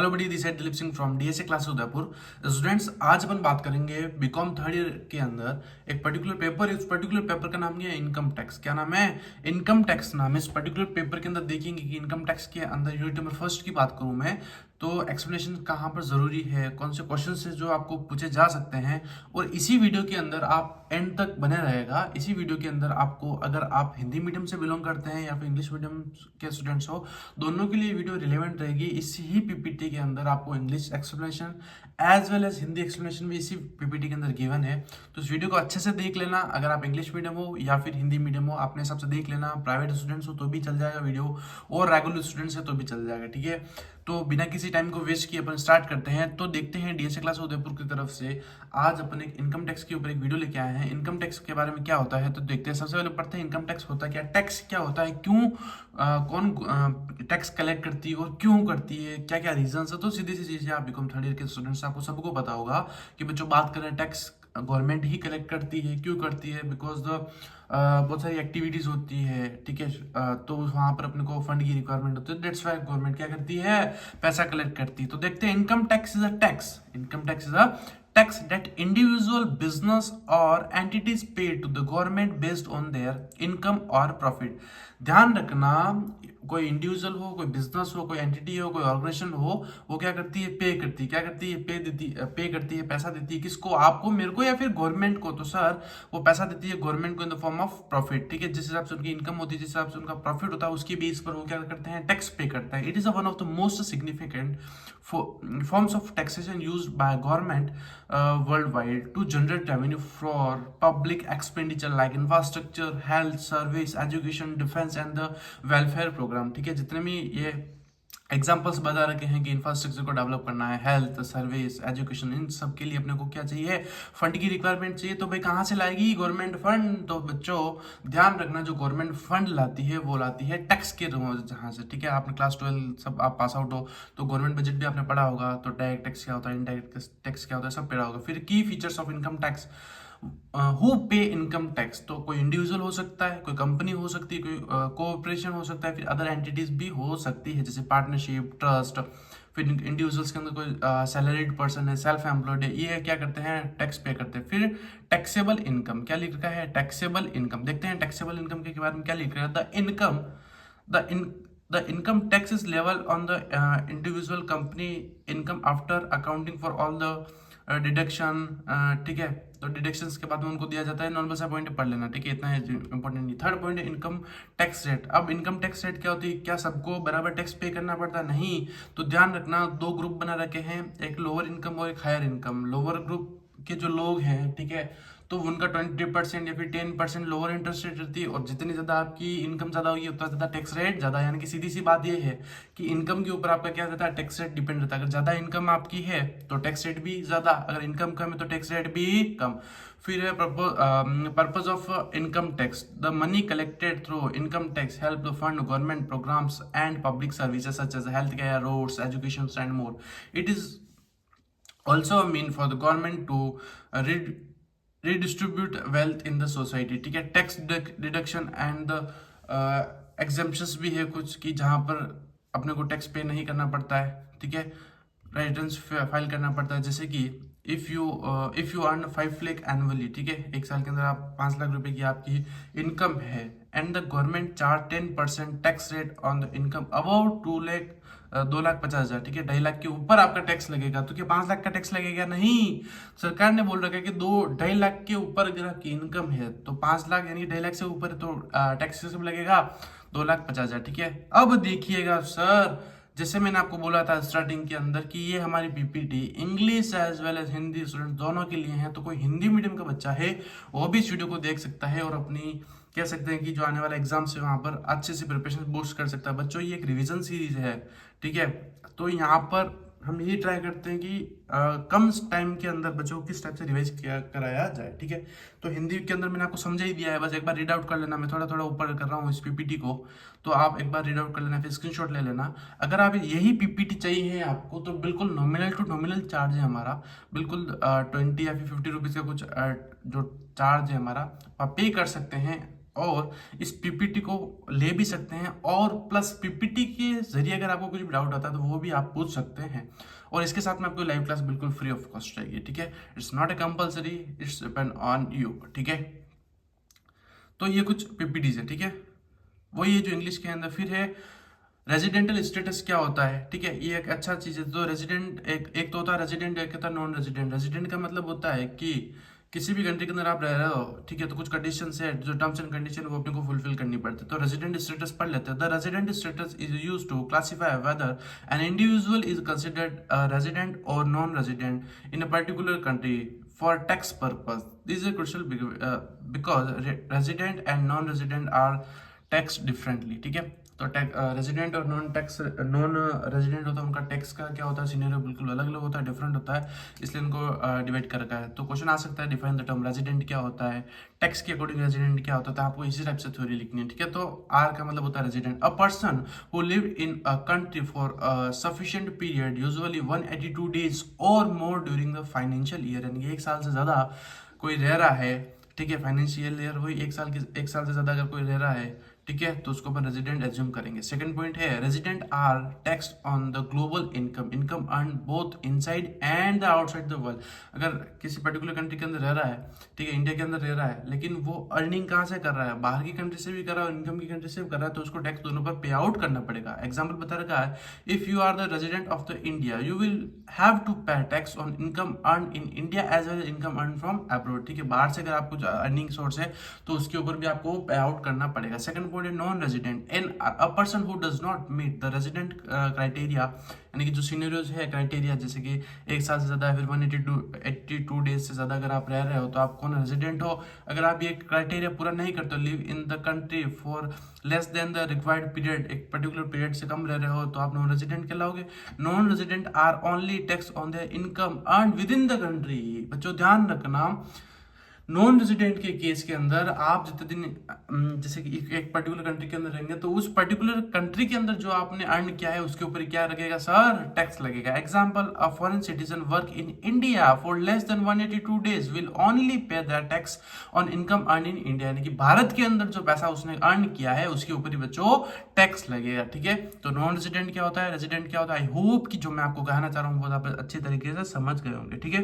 Hello buddy, this है Dilip Singh from DSA class Udaipur. Students, आज अपन बात करेंगे बीकॉम थर्ड ईयर के अंदर एक पर्टिकुलर पेपर। इस पर्टिकुलर पेपर का नाम है इनकम टैक्स। क्या नाम है? इनकम टैक्स नाम है। इस पर्टिकुलर पेपर के अंदर देखेंगे कि इनकम टैक्स के अंदर यूनिट नंबर फर्स्ट की बात करूं मैं तो एक्सप्लेनेशन कहाँ पर जरूरी है, कौन से क्वेश्चन से जो आपको पूछे जा सकते हैं, और इसी वीडियो के अंदर आप एंड तक बने रहेगा। इसी वीडियो के अंदर आपको, अगर आप हिंदी मीडियम से बिलोंग करते हैं या फिर इंग्लिश मीडियम के स्टूडेंट्स हो, दोनों के लिए वीडियो रिलेवेंट रहेगी। इसी ही पीपीटी के अंदर आपको English explanation as well as Hindi explanation भी इसी पीपीटी के अंदर गिवन है। तो इस वीडियो को अच्छे से देख लेना। अगर आप इंग्लिश मीडियम हो या फिर हिंदी मीडियम हो, अपने हिसाब से देख लेना। प्राइवेट स्टूडेंट्स हो तो भी चल जाएगा वीडियो, और रेगुलर स्टूडेंट्स है तो भी चल जाएगा। ठीक है, तो बिना किसी टाइम को वेस्ट किए अपन स्टार्ट करते हैं। तो देखते हैं डीएसए क्लास उदयपुर की तरफ से आज अपन एक इनकम टैक्स के ऊपर एक वीडियो लेके आए हैं। इनकम टैक्स के बारे में क्या होता है तो देखते हैं। सबसे पहले पढ़ते हैं इनकम टैक्स होता है क्या, टैक्स क्या होता है, क्यों कौन टैक्स कलेक्ट करती है और क्यों करती है, क्या क्या रीजन है। तो सीधी सी चीजें आप बीकॉम थर्ड ईयर के स्टूडेंट्स आपको सबको पता होगा कि बच्चों बात करें टैक्स गवर्नमेंट ही कलेक्ट करती है। क्यों करती है? बिकॉज द बहुत सारी एक्टिविटीज होती है। ठीक है, तो वहां पर अपने को फंड की रिक्वायरमेंट होती है। दैट्स व्हाई गवर्नमेंट क्या करती है, पैसा कलेक्ट करती है। तो देखते हैं income tax is a tax. Income tax is a tax that individual business or entities pay to the government based on their income or profit। ध्यान रखना, कोई इंडिविजुअल हो, कोई बिजनेस हो, कोई एंटिटी हो, कोई ऑर्गेनाइजेशन हो, वो क्या करती है, पे करती है। क्या करती है? पे करती है, पैसा देती है। किसको? आपको, मेरे को, या फिर गवर्नमेंट को? तो सर वो पैसा देती है गवर्नमेंट को in the form of profit. ठीक है, जिस हिसाब से उनकी इनकम होती है, जिस हिसाब से उनका प्रॉफिट होता है, उसके बेस पर वो क्या करते हैं, टैक्स पे करता है। It is one of the most significant forms of taxation used by government worldwide to generate revenue for public expenditure like infrastructure, health, service, education, defense and the welfare program। ठीक है, जितने भी ये examples बता रखे हैं कि infrastructure को डेवलप करना है, हेल्थ, सर्विस, एजुकेशन, इन सब के लिए अपने को क्या चाहिए, फंड की रिक्वायरमेंट चाहिए। तो भाई कहाँ से लाएगी? Government fund. तो बच्चों ध्यान रखना, जो गवर्नमेंट फंड लाती है वो लाती है टैक्स के जहाँ से। ठीक है, आपने क्लास 12 सब आप पास आउट हो तो गवर्नमेंट बजट भी आपने पढ़ा होगा। तो डायरेक्ट टैक्स क्या होता है, इनडायरेक्ट टैक्स क्या होता है, सब पढ़ा होगा। फिर की features of income tax, who पे इनकम टैक्स। तो कोई इंडिविजुअल हो सकता है, कोई कंपनी हो सकती है, कोई कोऑपरेशन हो सकता है, फिर अदर एंटिटीज भी हो सकती है जैसे पार्टनरशिप, ट्रस्ट। फिर इंडिविजुअल्स के अंदर कोई सैलरीड पर्सन है, सेल्फ एम्प्लॉयड है, ये क्या करते हैं, टैक्स पे करते हैं। फिर टैक्सेबल इनकम, क्या लिख रखा है, टैक्सेबल इनकम। देखते हैं टैक्सेबल इनकम के बारे में क्या लिख रहा है। The income tax is level on the individual company income after accounting for all the deduction. ठीक है, तो डिडक्शंस के बाद में उनको दिया जाता है। नॉर्मल सा पॉइंट पढ़ लेना। ठीक है, इतना इंपॉर्टेंट नहीं। थर्ड पॉइंट है इनकम टैक्स रेट। अब इनकम टैक्स रेट क्या होती है, क्या सबको बराबर टैक्स पे करना पड़ता है? नहीं। तो ध्यान रखना, दो ग्रुप बना रखे हैं, एक लोअर इनकम और एक हायर इनकम। लोअर ग्रुप के जो लोग हैं, ठीक है, तो उनका 20% या फिर 10% लोअर इंटरेस्ट रेट रहती है। और जितनी ज्यादा आपकी इनकम ज्यादा होगी उतना ज्यादा टैक्स रेट ज्यादा। यानी कि सीधी सी बात ये है कि इनकम के ऊपर आपका क्या रहता है, टैक्स रेट डिपेंड रहता है। अगर ज्यादा इनकम आपकी है तो टैक्स रेट भी ज्यादा, अगर इनकम कम है तो टैक्स रेट भी कम। फिर है purpose of income tax. The money collected through income tax help to fund government programs and public services such as health care, roads, education and more. It is also a mean for the government to redistribute wealth in the society। ठीक है, tax deduction and exemptions भी है कुछ कि जहां पर अपने को टैक्स पे नहीं करना पड़ता है। ठीक है, रिटर्न्स फाइल करना पड़ता है। जैसे कि if you earn 5 lakh annually, ठीक है, एक साल के अंदर आप 5 लाख रुपए की आपकी इनकम है, and the government charge 10% tax rate on the income about 2,50,000। ठीक है, 2.5 लाख के ऊपर आपका टैक्स लगेगा। तो क्या 5 लाख का टैक्स लगेगा? नहीं। सरकार ने बोल रखा है कि 2-2.5 लाख के ऊपर अगर आपकी इनकम है तो 5 लाख यानी 2.5 लाख से ऊपर तो टैक्स सब लगेगा 2,50,000। ठीक है, अब देखिएगा सर, जैसे मैंने आपको बोला था स्टार्टिंग के अंदर कि ये हमारी PPT English as well as Hindi student दोनों के लिए है। तो कोई हिंदी मीडियम का बच्चा है वो भी इस वीडियो को देख सकता है और अपनी कह सकते हैं कि जो आने वाला एग्जाम से वहां पर अच्छे से प्रिपरेशन बूस्ट कर सकता है। बच्चों ये एक रिवीजन सीरीज है। ठीक है, तो यहाँ पर हम यही ट्राई करते हैं कि कम टाइम के अंदर बच्चों को किस टाइप से रिवाइज कराया जाए। ठीक है, तो हिंदी के अंदर मैंने आपको समझा ही दिया है, बस एक बार रीड आउट कर लेना। मैं थोड़ा थोड़ा ऊपर कर रहा हूँ इस पीपीटी को, तो आप एक बार रीड आउट कर लेना, फिर स्क्रीनशॉट ले लेना। अगर आप यही पीपीटी चाहिए आपको तो बिल्कुल नॉमिनल टू नॉमिनल चार्ज है हमारा, बिल्कुल 20 या फिर 50 रुपीज़ का कुछ जो चार्ज है हमारा, आप पे कर सकते हैं और इस पीपीटी को ले भी सकते हैं, और प्लस पीपीटी के जरिए अगर आपको कुछ भी डाउट आता है तो वो भी आप पूछ सकते हैं। और इसके साथ में आपको लाइव क्लास बिल्कुल फ्री ऑफ कॉस्ट रहेगी, ठीक है। It's not a compulsory, it's depend on you, ठीक है। तो ये कुछ पीपीटीज है, ठीक है। वही है जो इंग्लिश के अंदर। फिर है रेजिडेंटल स्टेटस क्या होता है, ठीक है। ये एक अच्छा चीज है। तो रेजिडेंट एक तो होता है रेजिडेंट, एक होता है नॉन रेजिडेंट। रेजिडेंट का मतलब होता है कि किसी भी कंट्री के अंदर आप रह रहे हो, ठीक है, तो कुछ कंडीशंस है, जो टर्म्स एंड कंडीशन वो अपने को फुलफिल करनी पड़ती है। तो रेजिडेंट स्टेटस पढ़ लेते हैं। The resident status is used to classify whether an individual is considered resident or non resident in a particular country for tax purpose. This is crucial because resident and non-resident are taxed differently, ठीक है। तो resident or non resident होता है, उनका tax का क्या होता है सिनेरियो बिल्कुल अलग अलग होता है, डिफरेंट होता है, इसलिए इनको डिवाइड कर रखा है। तो क्वेश्चन आ सकता है डिफाइन द टर्म रेजिडेंट क्या होता है, टैक्स के अकॉर्डिंग रेजिडेंट क्या होता है, तो आपको इसी टाइप से थ्योरी लिखनी है, ठीक है। तो आर का मतलब होता है resident, a person who lived in a country for sufficient period usually 182 days और more during the financial year, यानी एक साल से ज्यादा कोई रह रहा है, ठीक है। फाइनेंशियल ईयर वही एक साल से ज्यादा अगर कोई रह रहा है, ठीक है, तो उसको अपन रेजिडेंट एज्यूम करेंगे। सेकंड पॉइंट है resident are taxed on the global income earn both inside and the outside the world. अगर किसी पर्टिकुलर कंट्री के अंदर रह रहा है, ठीक है, इंडिया के अंदर रह रहा है, लेकिन वो अर्निंग कहाँ से कर रहा है, बाहर की कंट्री से भी कर रहा है और इनकम की कंट्री से भी कर रहा है, तो उसको टैक्स दोनों पर पे आउट करना पड़ेगा। एग्जाम्पल बता रखा है, if you are the resident of the India you will have to pay tax on income earn in India as well as income earn from abroad, ठीक है। बाहर से अगर आपको अर्निंग सोर्स है तो उसके ऊपर भी आपको पे आउट करना पड़ेगा। सेकंड पॉइंट है non resident, and a person who does not meet the resident criteria, यानी कि जो सीनेरियोज है क्राइटेरिया, जैसे कि एक साल से ज्यादा, फिर 182 डेज से ज्यादा अगर आप रह रहे हो तो आप कौन रेजिडेंट हो। अगर आप ये क्राइटेरिया पूरा नहीं करते, live in the country for less than the required period, एक पर्टिकुलर पीरियड से कम रह रहे हो, तो आप नॉन रेजिडेंट कहलाओगे। Non resident are only tax on their income earn within the country. बच्चों ध्यान रखना, नॉन रेजिडेंट के केस के अंदर आप जितने दिन जैसे कि एक पर्टिकुलर कंट्री के अंदर रहेंगे, तो उस पर्टिकुलर कंट्री के अंदर जो आपने अर्न किया है उसके ऊपर क्या लगेगा सर, टैक्स लगेगा। Example, a foreign citizen work in India for less than 182 days will only pay the tax on income earn in India, यानी कि भारत के अंदर जो पैसा उसने अर्न किया है उसके ऊपर ही बच्चों टैक्स लगेगा, ठीक है। तो नॉन रेजिडेंट क्या होता है, रेजिडेंट क्या होता है, आई होप कि जो मैं आपको कहना चाह रहा हूँ वो आप अच्छे तरीके से समझ गए होंगे, ठीक है।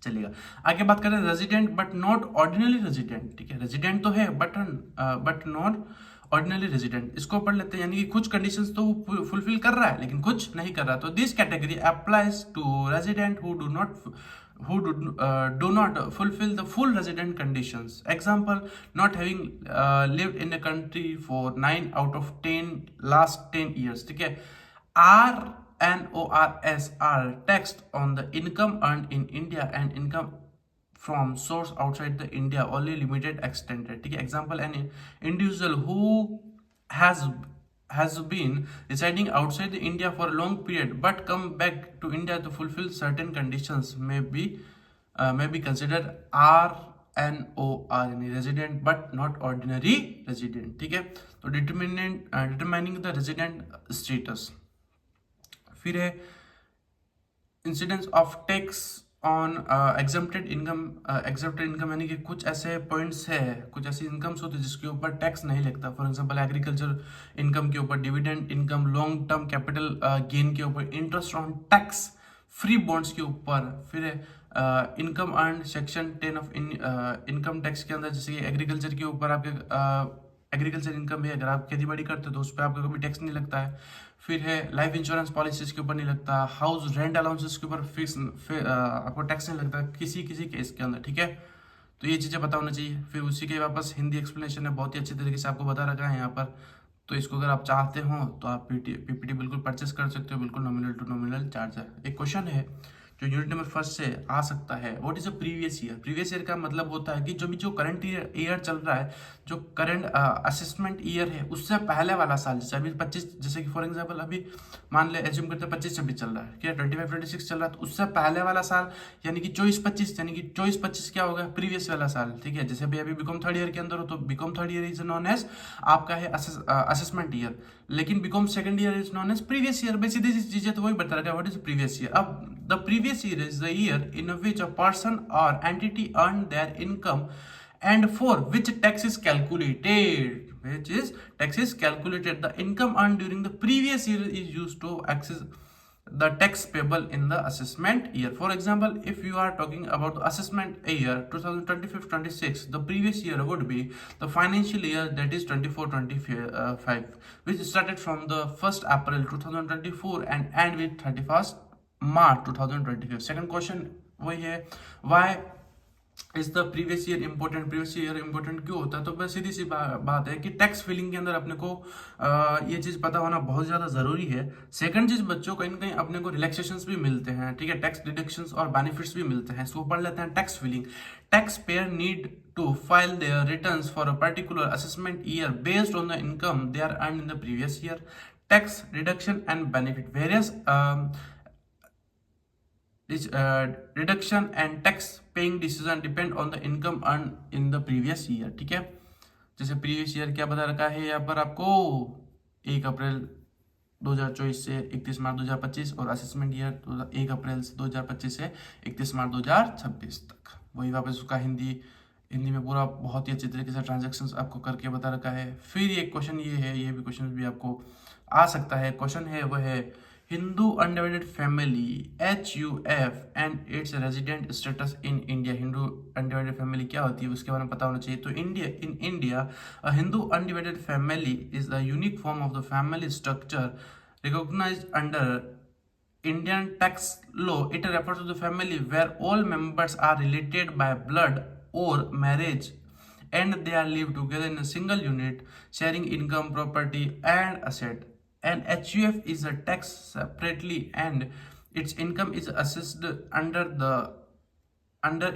चलिएगा आगे बात करें resident but not ordinary resident, ठीक है। रेजिडेंट तो है बट नॉट ऑर्डिनरी रेजिडेंट, इसको पढ़ लेते हैं। यानी कि कुछ कंडीशंस तो वो फुलफिल कर रहा है लेकिन कुछ नहीं कर रहा, तो this category applies to resident who do not fulfill the full resident conditions. Example, not having lived in a country for 9 out of 10 last 10 years, ठीक है। NORS are taxed on the income earned in India and income from source outside the India only limited extent, ठीक है। Example, an individual who has been residing outside the India for a long period but come back to India to fulfill certain conditions may be considered RNOR, यानी resident but not ordinary resident, ठीक है। तो determining the resident status। फिर है incidence of tax on exempted income, यानी कि कुछ ऐसे पॉइंट्स है, कुछ ऐसी इनकम्स होती है जिसके ऊपर टैक्स नहीं लगता। फॉर एग्जांपल, एग्रीकल्चर इनकम के ऊपर, dividend income, long term capital gain के ऊपर, interest on tax free bonds के ऊपर। फिर income earn section 10 of income tax के अंदर, जैसे कि एग्रीकल्चर के ऊपर आपके एग्रीकल्चर इनकम है, अगर आप खेती बाड़ी करते हो तो उस पर आपका कभी टैक्स नहीं लगता है। फिर है लाइफ इंश्योरेंस पॉलिसीज के ऊपर नहीं लगता, हाउस रेंट अलाउंसेस के ऊपर फिक्स आपको टैक्स नहीं लगता किसी केस के अंदर, ठीक है। तो ये चीज़ें पता होना चाहिए। फिर उसी के वापस हिंदी एक्सप्लेनेशन है, बहुत ही अच्छी तरीके से आपको बता रखा है यहाँ पर। तो इसको अगर आप चाहते हो तो आप पीपीटी बिल्कुल परचेस कर सकते हो, बिल्कुल नॉमिनल टू नॉमिनल चार्ज है। एक क्वेश्चन है जो यूनिट नंबर फर्स्ट से आ सकता है, what is a previous year. Previous year का मतलब होता है कि जो करंट ईयर चल रहा है, जो करंट असेसमेंट ईयर है उससे पहले वाला साल, जैसे अभी 25, जैसे कि फॉर एग्जांपल अभी मान ले एज्यूम करते हैं 25-26 चल रहा है, क्या 25-26 चल रहा है, तो उससे पहले वाला साल यानी कि 24-25, यानी कि 24-25 क्या होगा, प्रीवियस वाला साल, ठीक है। जैसे अभी बीकॉम थर्ड ईयर के अंदर हो तो BCom third year is known as आपका है असेसमेंट ईयर, लेकिन BCom second year is known as previous year. Basic चीजें तो वही बता रहा है, व्हाट इज प्रीवियस ईयर। अब the previous year is the year in which a person or entity earned their income And 4, which tax is calculated? Which is tax is calculated? The income earned during the previous year is used to access the tax payable in the assessment year. For example, if you are talking about the assessment year 2025-26, the previous year would be the financial year that is 24-25, which started from the 1st April 2024 and end with 31st March 2025. Second question वही है, why is the previous year important? Previous year important क्यों होता है? तो बस सीधी सी बात है कि टैक्स फिलिंग के अंदर अपने को ये चीज पता होना बहुत ज्यादा जरूरी है। सेकंड चीज, बच्चों कहीं ना कहीं अपने को रिलैक्सेशंस भी मिलते हैं, ठीक है, टैक्स डिडक्शंस और बेनिफिट्स भी मिलते हैं। सो पढ़ लेते हैं tax filing. Tax payer need to file their returns for a particular assessment year based on the income they are earn in the previous year. Tax reduction and benefit, various reduction and tax paying decision depend on the income earned in the previous year। ठीक है, जैसे previous year क्या बता रखा है यहाँ पर आपको 1 अप्रैल 2024 से 31 मार्च 2025 और असेसमेंट ईयर 1 अप्रैल से 2025 से 31 मार्च 2026 तक। वही वापस उसका हिंदी में पूरा बहुत ही अच्छी तरीके से ट्रांजेक्शन्स आपको करके बता रखा है। फिर एक क्वेश्चन ये है, ये भी क्वेश्चन भी आपको आ सकता है। क्वेश्चन है वह है Hindu undivided family HUF and it's resident status in India. Hindu undivided family क्या होती है उसके बारे में पता होना चाहिए। तो India Hindu undivided family is the unique form of the family structure recognised under Indian tax law. It refers to the family where all members are related by blood or marriage and they are live together in a single unit, sharing income, property and asset. An HUF is a tax separately and its income is assessed under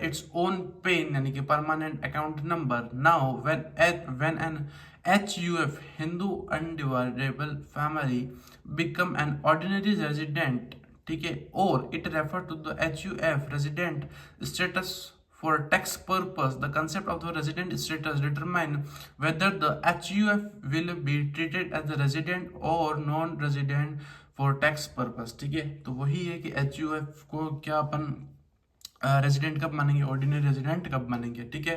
its own PAN यानी कि permanent account number. Now when an HUF Hindu undividable family become an ordinary resident, ठीक है, और it refer to the HUF resident status for tax purpose. The concept of the resident status determine whether the HUF will be treated as a resident or non-resident for tax purpose। ठीक है, तो वही है कि HUF को क्या अपन resident कब मानेंगे, ऑर्डिनरी रेजिडेंट कब मानेंगे। ठीक है,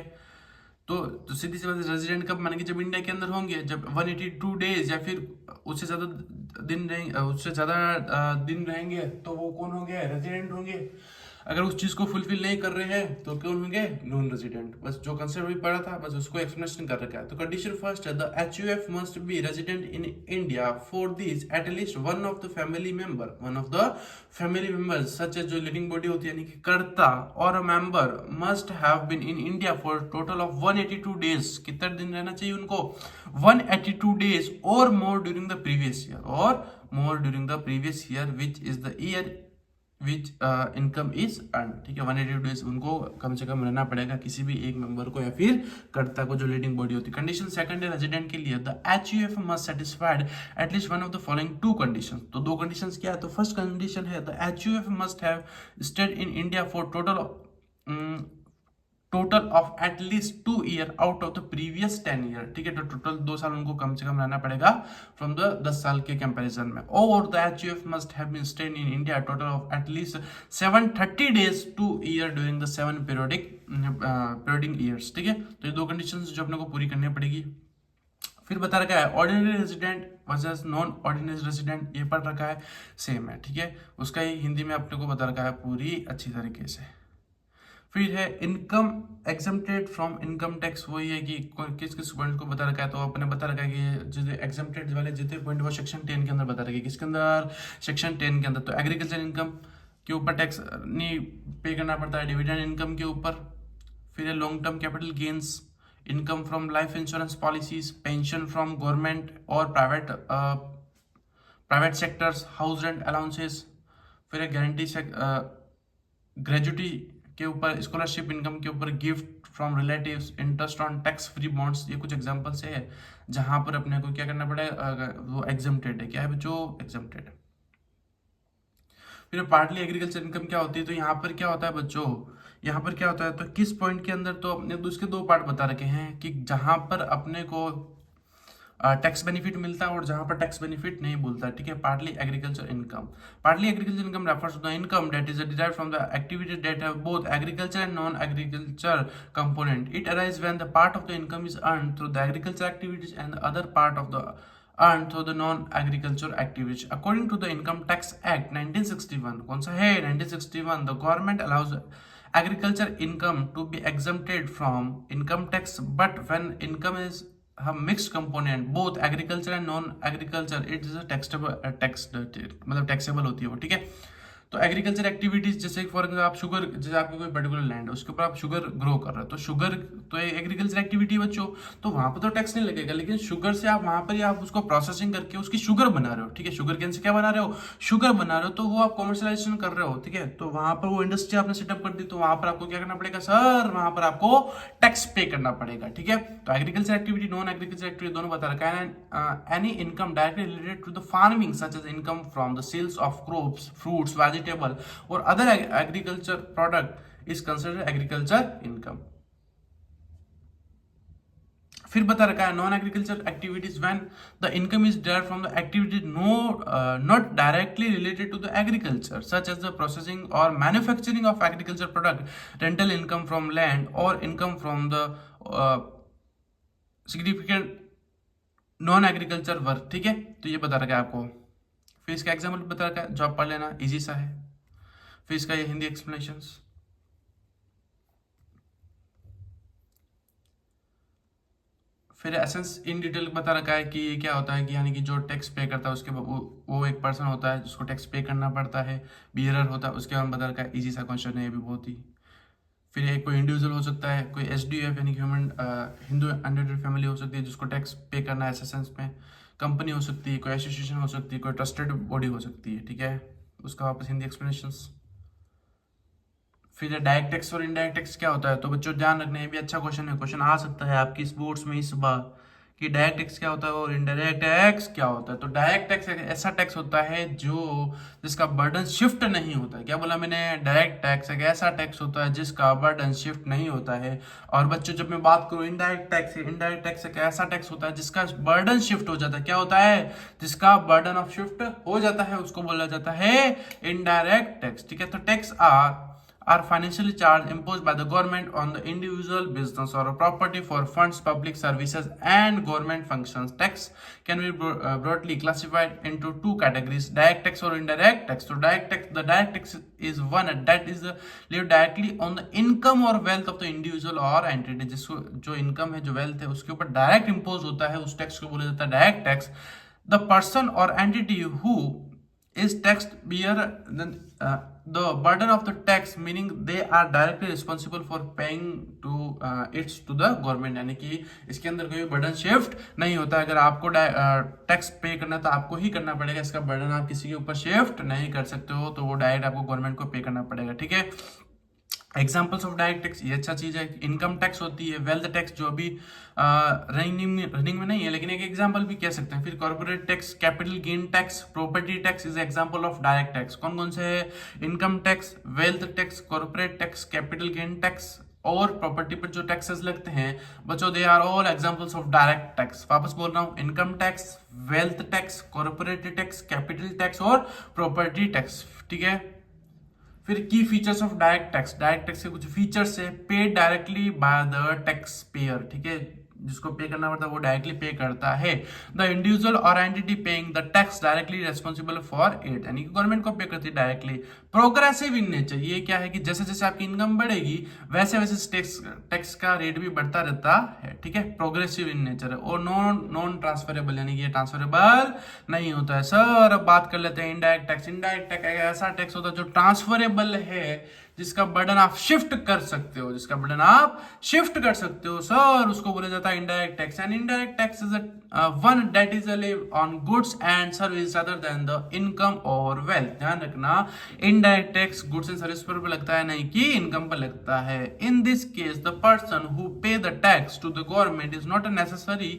तो सीधी सी बात, रेजिडेंट कब मानेंगे? जब इंडिया के अंदर होंगे, जब 182 डेज या फिर उससे ज्यादा दिन रहेंगे तो वो कौन होंगे? रेजिडेंट होंगे। अगर उस चीज को फुलफिल नहीं कर रहे हैं तो कौन होंगे? Non resident. बस जो कंसेप्ट भी पढ़ा था बस उसको एक्सप्लेनेशन कर रखा है। तो कंडीशन फर्स्ट है, the HUF must be resident in India for this at least one of the family member such as जो लीडिंग बॉडी होती है यानी कि कर्ता और member must have been in India for total of 182 days. कितने दिन रहना चाहिए उनको? 182 डेज और more during the previous year which is the year which income is earn. ठीक है, 180 डेज उनको कम से कम रहना पड़ेगा, किसी भी एक मेंबर को या फिर कर्ता को जो लीडिंग बॉडी होती है। कंडीशन सेकंड है रेजिडेंट के लिए, the HUF must satisfied at least one of the following 2 condition. तो 2 कंडीशन क्या है? तो फर्स्ट कंडीशन है the HUF must have stayed in India for total of at least 2 year out of the previous 10 year. ठीक है, तो टोटल 2 साल उनको कम से कम रहना पड़ेगा फ्रॉम द 10 साल के कंपैरिजन में। और the HUF must have been stayed in India total of at least 730 days 2 year during the 7 periodic years. ठीक है, तो ये 2 कंडीशंस जो अपने को पूरी करनी पड़ेगी। फिर बता रखा है ordinary resident versus non ordinary resident, ये पढ़ रखा है, सेम है। ठीक है, उसका ही हिंदी में अपने को बता रखा है पूरी अच्छी तरीके से। फिर है income exempted from income tax, वही है कि किस किस पॉइंट को बता रखा है। तो अपने बता रखा है कि जो एग्जम्प्टेड वाले जितने पॉइंट वो सेक्शन 10 के अंदर बता रखे, किसके अंदर? सेक्शन 10 के अंदर। तो एग्रीकल्चर इनकम के ऊपर टैक्स नहीं पे करना पड़ता है, डिविडेंड इनकम के ऊपर। फिर है long term capital gains, income from life insurance policies, pension from government or private sectors, house rent allowances. फिर है गारंटी ग्रेजुटी के ऊपर, स्कॉलरशिप इनकम के ऊपर, gift from relatives, interest on tax free bonds. ये कुछ एग्जांपल्स है जहां पर अपने को क्या करना पड़ेगा, वो एग्जम्प्टेड है। क्या है बच्चों? एग्जम्प्टेड है। फिर पार्टली एग्रीकल्चर इनकम क्या होती है? तो यहाँ पर क्या होता है बच्चों, यहाँ पर क्या होता है, तो किस पॉइंट के अंदर, तो अपने उसके 2 पार्ट बता रखे हैं कि जहां पर अपने को टैक्स बेनिफिट मिलता है और जहां पर टैक्स बेनिफिट नहीं बोलता, ठीक है। Partly agriculture income, partly agriculture income refers to the income that is derived from the activity that have both agriculture and non agriculture component. It arise when the part of the income is earned through the agriculture activities and the other part of the earned through the non-agriculture activities. According to the Income Tax Act 1961, कौन सा है 1961, the government allows agriculture income to be exempted from income tax, but when income is a mixed component, both agriculture and non-agriculture, it is a taxable मतलब taxable होती है वो, ठीक है। तो एग्रीकल्चर एक्टिविटीज जैसे फॉर एग्जाम्पल आप sugar, जैसे आपकी कोई पर्टिकुलर लैंड है उसके ऊपर आप शुगर ग्रो कर रहे हो, तो शुगर तो एग्रीकल्चर एक्टिविटी बच्चों, तो वहां पर तो टैक्स नहीं लगेगा। लेकिन शुगर से आप वहां पर आप उसको प्रोसेसिंग करके उसकी शुगर बना रहे हो, ठीक है, शुगर केन से क्या बना रहे हो, शुगर बना रहे हो, तो वो आप कॉमर्शलाइजेशन कर रहे हो, ठीक है। तो वहां पर वो इंडस्ट्री आपने सेटअप कर दी, तो वहां पर आपको क्या करना पड़ेगा सर, वहां पर आपको टैक्स पे करना पड़ेगा, ठीक है। तो agriculture activity, non agriculture activity दोनों बता रखा है। Any income directly related to the farming such as income from the sales of crops, fruits, vegetable or other agriculture product is considered agriculture income. फिर बता रखा है non agriculture activities when the income is derived from the activity not directly related to the agriculture such as the processing or manufacturing of agriculture product, rental income from land or income from the significant non agriculture work, ठीक है। तो ये बता रखा है आपको। फिर इसका एग्जाम्पल बता रखा है, जॉब पढ़ लेना, इजी सा है। फिर इसका ये हिंदी एक्सप्लेनेशंस, फिर एसेंस इन डिटेल बता रखा है कि ये क्या होता है कि यानी कि जो टैक्स पे करता है उसके वो एक पर्सन होता है जिसको टैक्स पे करना पड़ता है, बियरर होता है, उसके बाद बता रखा है। इजी सा क्वेश्चन है ये भी बहुत ही। फिर एक कोई इंडिविजुअल हो सकता है, कोई SDF यानी कि ह्यूमन हिंदू अनडिवाइडेड फैमिली हो सकती है जिसको टैक्स पे करना है एसेंस में, कंपनी हो सकती है, कोई एसोसिएशन हो सकती है, कोई ट्रस्टेड बॉडी हो सकती है, ठीक है। उसका वापस हिंदी एक्सप्लेनेशंस। फिर डायरेक्ट टैक्स और इनडायरेक्ट टैक्स क्या होता है, तो बच्चों ध्यान रखना है, भी अच्छा क्वेश्चन है, क्वेश्चन आ सकता है आपकी स्पोर्ट्स में इस बार कि डायरेक्ट टैक्स क्या होता है और इनडायरेक्ट टैक्स क्या होता है। तो डायरेक्ट टैक्स एक ऐसा टैक्स होता है जो जिसका बर्डन शिफ्ट नहीं होता है। क्या बोला मैंने, डायरेक्ट टैक्स एक ऐसा टैक्स होता है जिसका बर्डन शिफ्ट नहीं होता है। और बच्चों जब मैं बात करूं इनडायरेक्ट टैक्स, इनडायरेक्ट टैक्स एक ऐसा टैक्स होता है जिसका बर्डन शिफ्ट हो जाता है। क्या होता है, जिसका बर्डन ऑफ शिफ्ट हो जाता है, उसको बोला जाता है इनडायरेक्ट टैक्स, ठीक है। तो tax are financially charged imposed by the government on the individual, business or property for funds, public services and government functions. Tax can be broadly classified into two categories, direct tax or indirect tax. So the direct tax is one that is live directly on the income or wealth of the individual or entity. जिसको जो income है, जो wealth है, उसके ऊपर direct impose होता है, उस tax को बोला जाता है direct tax. The person or entity who is taxed bear the burden of the tax, meaning they are directly responsible for paying to its to the government। यानी कि इसके अंदर कोई बर्डन शिफ्ट नहीं होता। अगर आपको टैक्स पे करना तो आपको ही करना पड़ेगा, इसका बर्डन आप किसी के ऊपर शिफ्ट नहीं कर सकते हो, तो वो डायरेक्ट आपको गवर्नमेंट को पे करना पड़ेगा, ठीक है। एग्जाम्पल्स ऑफ डायरेक्ट टैक्स, ये अच्छा चीज है। इनकम टैक्स होती है, वेल्थ टैक्स जो अभी रनिंग में नहीं है लेकिन एक एग्जांपल भी कह सकते हैं। फिर corporate tax, capital gain tax, property tax is example of direct tax. कौन कौन से है, income tax, wealth tax, corporate tax, capital gain tax और प्रॉपर्टी पर जो टैक्सेस लगते हैं बच्चों, they are all examples of direct tax. वापस बोल रहा हूँ, income tax, wealth tax, corporate tax, capital tax और प्रॉपर्टी टैक्स, ठीक है। फिर की features of direct tax, direct tax के कुछ फीचर्स है। Paid directly by the tax payer, ठीक है, जिसको पे करना पड़ता है वो डायरेक्टली पे करता है। द इंडिविजुअल और entity paying the tax directly responsible for it, यानी कि गवर्नमेंट को पे करती है डायरेक्टली। प्रोग्रेसिव इन नेचर, ये क्या है कि जैसे जैसे आपकी इनकम बढ़ेगी वैसे वैसे टैक्स का रेट भी बढ़ता रहता है, ठीक है। प्रोग्रेसिव इन नेचर है। और नॉन ट्रांसफरेबल, यानी कि ये ट्रांसफरेबल नहीं होता है। सर अब बात कर लेते हैं इनडायरेक्ट टैक्स। इनडायरेक्ट टैक्स ऐसा टैक्स होता है जो ट्रांसफरेबल है, जिसका बर्डन आप शिफ्ट कर सकते हो, जिसका बर्डन आप शिफ्ट कर सकते हो सर, उसको बोला जाता है indirect tax. And indirect tax is one that is levied on goods and service other than the income और वेल्थ। ध्यान रखना, indirect tax goods and service पर लगता है, नहीं कि इनकम पर लगता है। In this case the person who pay the tax to the government is not necessary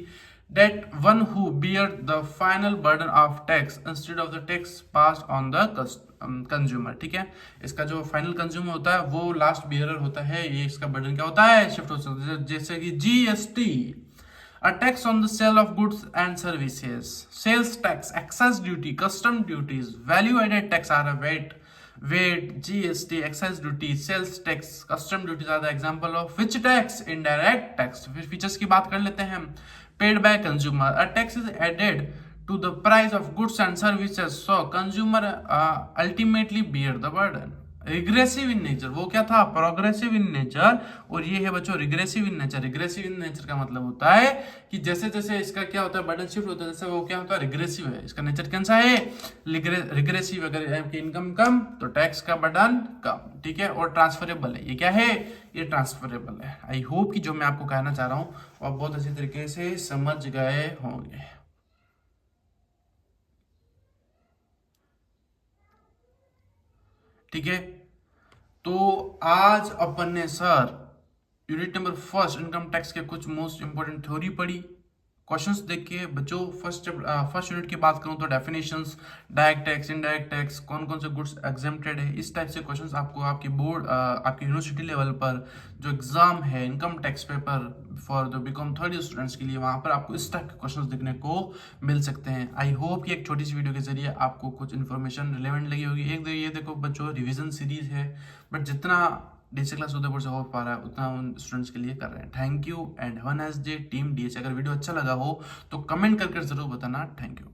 that one who bear the final burden of tax instead of the tax passed on the consumer, ठीक है। इसका जो final consumer होता है वो last bearer होता है, ये इसका बर्डन क्या होता है, शिफ्ट हो सकता है। जैसे कि GST A tax on the sale of goods and services. Sales tax, excise duty, custom duties, value-added tax are a VAT, GST, excise duty, sales tax, custom duties are the example of which tax? Indirect tax. फिर features की बात कर लेते हैं हम. Paid by consumer. A tax is added to the price of goods and services, so consumer ultimately bear the burden. Regressive in nature, वो क्या था? प्रोग्रेसिव इन नेचर, और ये है बच्चों regressive in nature. Regressive in nature का मतलब होता है कि जैसे जैसे इसका क्या होता है, बर्डन शिफ्ट होता है, जैसे वो क्या होता है, रिग्रेसिव है. इसका नेचर कौन सा है? रिग्रेसिव. अगर आपकी इनकम कम तो टैक्स का बर्डन कम, ठीक है. और ट्रांसफरेबल है. ये क्या है? ये ट्रांसफरेबल है. आई होप कि जो मैं आपको कहना चाह रहा हूँ आप बहुत अच्छी तरीके से समझ गए होंगे. ठीक है. तो आज अपन ने sir unit number first income tax के कुछ मोस्ट इंपोर्टेंट थ्योरी पढ़ी. क्वेश्चंस देखिए बच्चों. फर्स्ट यूनिट की बात करूं तो definitions, direct tax, indirect tax, कौन कौन से गुड्स एग्जेम्प्टेड है, इस टाइप से क्वेश्चंस आपको आपकी बोर्ड आपकी यूनिवर्सिटी लेवल पर जो एग्जाम है income tax paper for the BCom third year students के लिए, वहां पर आपको इस टाइप के क्वेश्चंस देखने को मिल सकते हैं. आई होप कि एक छोटी सी वीडियो के जरिए आपको कुछ इन्फॉर्मेशन रिलेवेंट लगी होगी. एक ये देखो बच्चों, रिविजन सीरीज है, बट जितना डीएचए क्लास उदयपुर से हो पा रहा है उतना उन स्टूडेंट्स के लिए कर रहे हैं. Thank you and have a nice day team DHA. अगर वीडियो अच्छा लगा हो तो कमेंट करके जरूर बताना. Thank you.